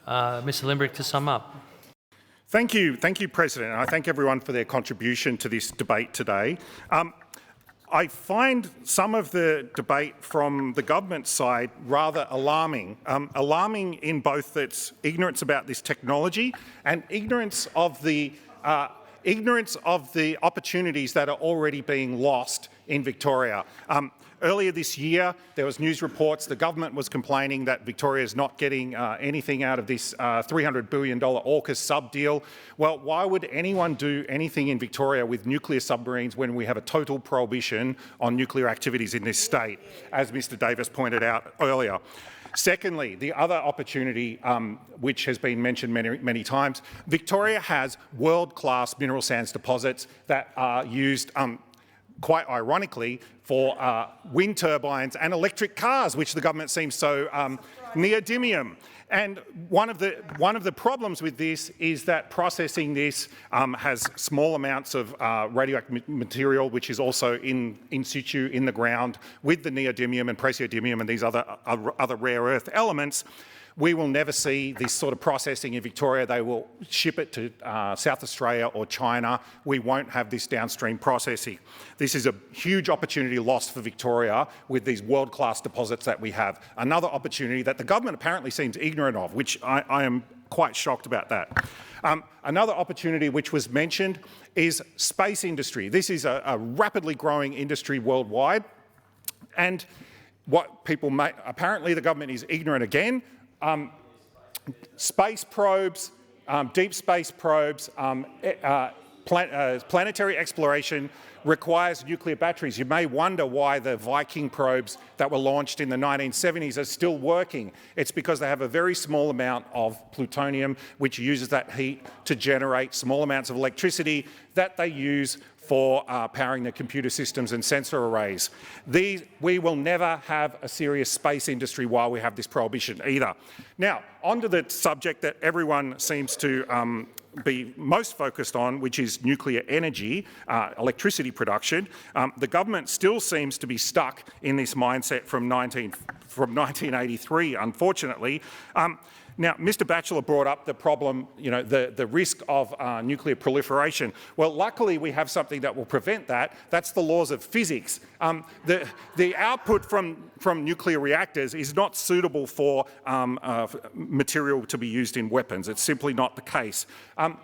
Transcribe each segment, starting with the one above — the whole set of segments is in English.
Mr. Limbrick to sum up. Thank you, President. And I thank everyone for their contribution to this debate today. I find some of the debate from the government side rather alarming. Alarming in both its ignorance about this technology and ignorance of the opportunities that are already being lost in Victoria. Earlier this year, there was news reports the government was complaining that Victoria is not getting anything out of this $300 billion AUKUS sub-deal. Well, why would anyone do anything in Victoria with nuclear submarines when we have a total prohibition on nuclear activities in this state, as Mr Davis pointed out earlier? Secondly, the other opportunity, which has been mentioned many times, Victoria has world-class mineral sands deposits that are used quite ironically, for wind turbines and electric cars, which the government seems so neodymium. And one of the problems with this is that processing this has small amounts of radioactive material, which is also in situ in the ground with the neodymium and praseodymium and these other rare earth elements. We will never see this sort of processing in Victoria. They will ship it to South Australia or China. We won't have this downstream processing. This is a huge opportunity lost for Victoria with these world-class deposits that we have. Another opportunity that the government apparently seems ignorant of, which I am quite shocked about that. Another opportunity which was mentioned is space industry. This is a rapidly growing industry worldwide. And what people may, apparently the government is ignorant again. Space probes, deep space probes, planetary exploration requires nuclear batteries. You may wonder why the Viking probes that were launched in the 1970s are still working. It's because they have a very small amount of plutonium which uses that heat to generate small amounts of electricity that they use for powering the computer systems and sensor arrays. We will never have a serious space industry while we have this prohibition either. Now, onto the subject that everyone seems to be most focused on, which is nuclear energy, electricity production. The government still seems to be stuck in this mindset from 1983, unfortunately. Now, Mr Batchelor brought up the problem, the risk of nuclear proliferation. Well, luckily we have something that will prevent that. That's the laws of physics. The output from nuclear reactors is not suitable for material to be used in weapons. It's simply not the case.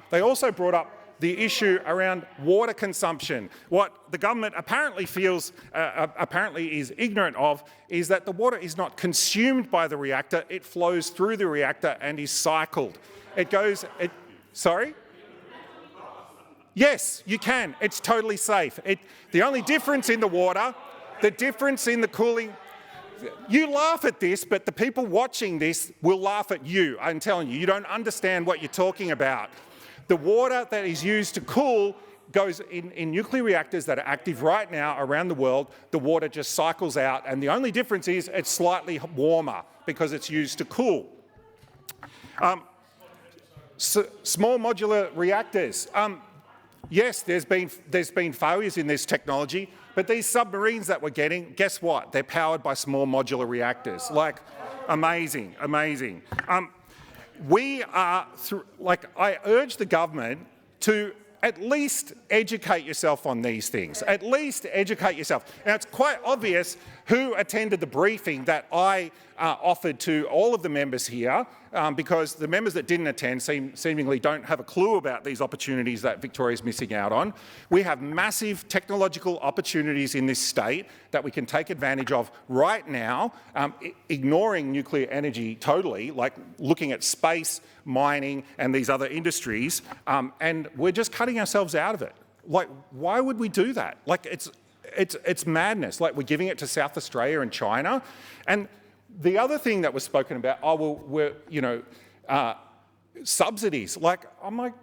They also brought up the issue around water consumption. What the government apparently feels, apparently is ignorant of, is that the water is not consumed by the reactor, it flows through the reactor and is cycled. Sorry? Yes, you can. It's totally safe. The only difference in the water, the difference in the cooling, you laugh at this, but the people watching this will laugh at you. I'm telling you, you don't understand what you're talking about. The water that is used to cool goes in nuclear reactors that are active right now around the world. The water just cycles out, and the only difference is it's slightly warmer because it's used to cool. Small modular reactors. Yes, there's been failures in this technology, but these submarines that we're getting, guess what? They're powered by small modular reactors. Like, amazing, amazing. I urge the government to at least educate yourself on these things. At least educate yourself. Now, it's quite obvious who attended the briefing that I offered to all of the members here, because the members that didn't attend seemingly don't have a clue about these opportunities that Victoria's missing out on. We have massive technological opportunities in this state that we can take advantage of right now, ignoring nuclear energy totally, like looking at space, mining and these other industries, and we're just cutting ourselves out of it. Like, why would we do that? Like, it's madness. Like, we're giving it to South Australia and China. And the other thing that was spoken about, subsidies. Like, I'm like,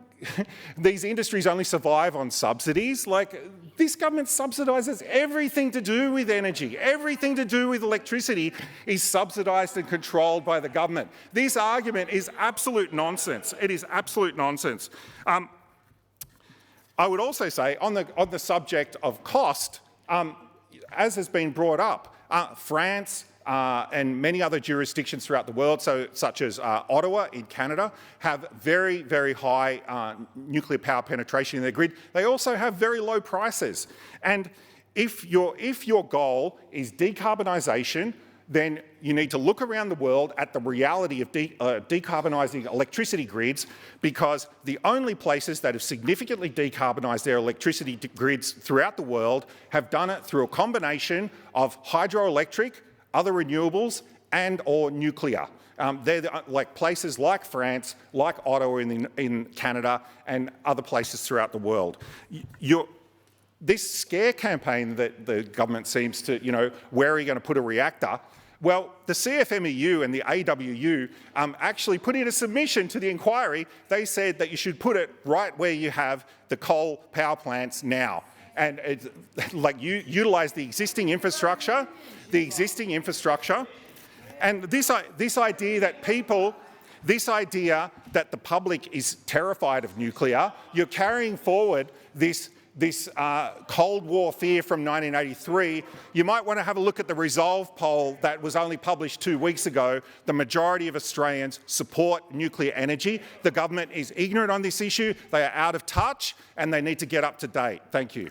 these industries only survive on subsidies. Like, this government subsidises everything to do with energy. Everything to do with electricity is subsidised and controlled by the government. This argument is absolute nonsense. It is absolute nonsense. I would also say, on the subject of cost, as has been brought up, France, and many other jurisdictions throughout the world, such as Ottowa in Canada, have very, very high nuclear power penetration in their grid. They also have very low prices. And if your goal is decarbonisation, then you need to look around the world at the reality of decarbonising electricity grids, because the only places that have significantly decarbonised their electricity grids throughout the world have done it through a combination of hydroelectric, other renewables and or nuclear. They're like places like France, like Ottowa in Canada and other places throughout the world. This scare campaign that the government seems to, where are you going to put a reactor? Well, the CFMEU and the AWU actually put in a submission to the inquiry. They said that you should put it right where you have the coal power plants now. And you utilise the existing infrastructure, and this idea that the public is terrified of nuclear, you're carrying forward this Cold War fear from 1983. You might want to have a look at the Resolve poll that was only published 2 weeks ago. The majority of Australians support nuclear energy. The government is ignorant on this issue, they are out of touch, and they need to get up to date. Thank you.